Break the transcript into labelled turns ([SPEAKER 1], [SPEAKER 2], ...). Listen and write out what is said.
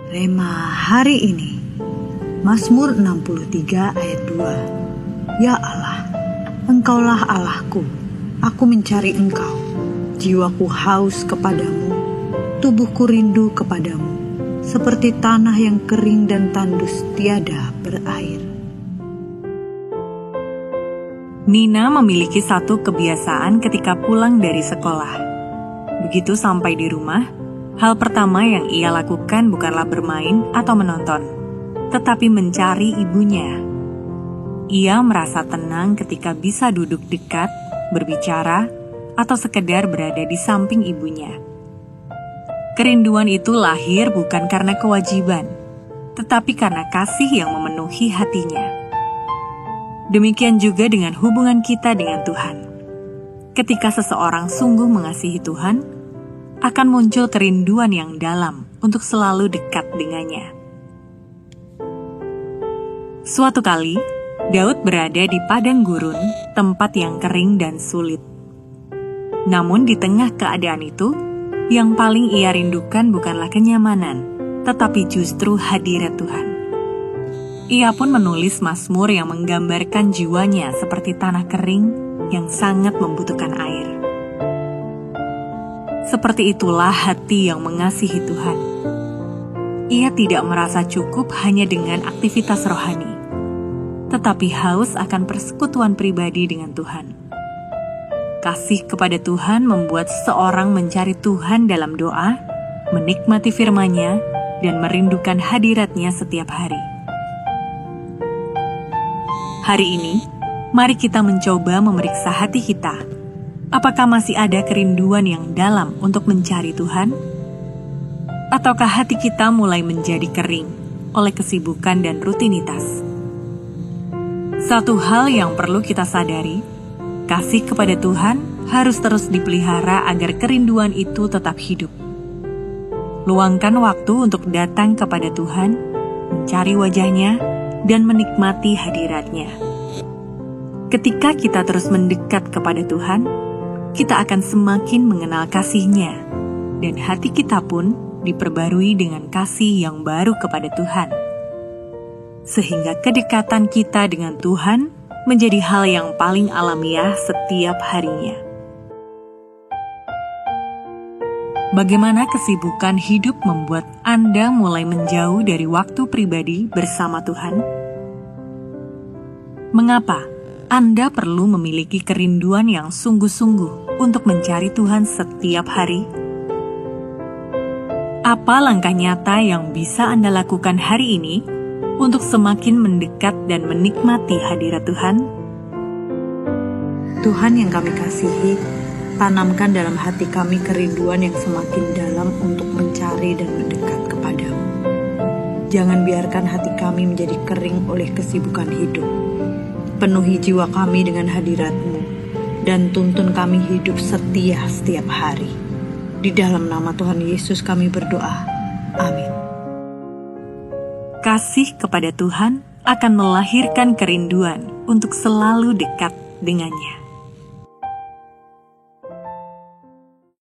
[SPEAKER 1] Rema hari ini, Mazmur 63 ayat 2. Ya Allah, Engkaulah Allahku, aku mencari Engkau. Jiwaku haus kepadamu, tubuhku rindu kepadamu, seperti tanah yang kering dan tandus tiada berair.
[SPEAKER 2] Nina memiliki satu kebiasaan ketika pulang dari sekolah. Begitu sampai di rumah, hal pertama yang ia lakukan bukanlah bermain atau menonton, tetapi mencari ibunya. Ia merasa tenang ketika bisa duduk dekat, berbicara, atau sekedar berada di samping ibunya. Kerinduan itu lahir bukan karena kewajiban, tetapi karena kasih yang memenuhi hatinya. Demikian juga dengan hubungan kita dengan Tuhan. Ketika seseorang sungguh mengasihi Tuhan, akan muncul kerinduan yang dalam untuk selalu dekat dengannya. Suatu kali, Daud berada di padang gurun, tempat yang kering dan sulit. Namun di tengah keadaan itu, yang paling ia rindukan bukanlah kenyamanan, tetapi justru hadirat Tuhan. Ia pun menulis mazmur yang menggambarkan jiwanya seperti tanah kering yang sangat membutuhkan air. Seperti itulah hati yang mengasihi Tuhan. Ia tidak merasa cukup hanya dengan aktivitas rohani, tetapi haus akan persekutuan pribadi dengan Tuhan. Kasih kepada Tuhan membuat seseorang mencari Tuhan dalam doa, menikmati firman-Nya, dan merindukan hadirat-Nya setiap hari. Hari ini, mari kita mencoba memeriksa hati kita. Apakah masih ada kerinduan yang dalam untuk mencari Tuhan? Ataukah hati kita mulai menjadi kering oleh kesibukan dan rutinitas? Satu hal yang perlu kita sadari, kasih kepada Tuhan harus terus dipelihara agar kerinduan itu tetap hidup. Luangkan waktu untuk datang kepada Tuhan, mencari wajah-Nya, dan menikmati hadirat-Nya. Ketika kita terus mendekat kepada Tuhan, kita akan semakin mengenal kasih-Nya, dan hati kita pun diperbarui dengan kasih yang baru kepada Tuhan. Sehingga kedekatan kita dengan Tuhan menjadi hal yang paling alamiah setiap harinya. Bagaimana kesibukan hidup membuat Anda mulai menjauh dari waktu pribadi bersama Tuhan? Mengapa Anda perlu memiliki kerinduan yang sungguh-sungguh untuk mencari Tuhan setiap hari? Apa langkah nyata yang bisa Anda lakukan hari ini untuk semakin mendekat dan menikmati hadirat Tuhan?
[SPEAKER 1] Tuhan yang kami kasihi, tanamkan dalam hati kami kerinduan yang semakin dalam untuk mencari dan mendekat kepadamu. Jangan biarkan hati kami menjadi kering oleh kesibukan hidup. Penuhi jiwa kami dengan hadirat-Mu, dan tuntun kami hidup setia setiap hari. Di dalam nama Tuhan Yesus kami berdoa. Amin.
[SPEAKER 2] Kasih kepada Tuhan akan melahirkan kerinduan untuk selalu dekat dengannya.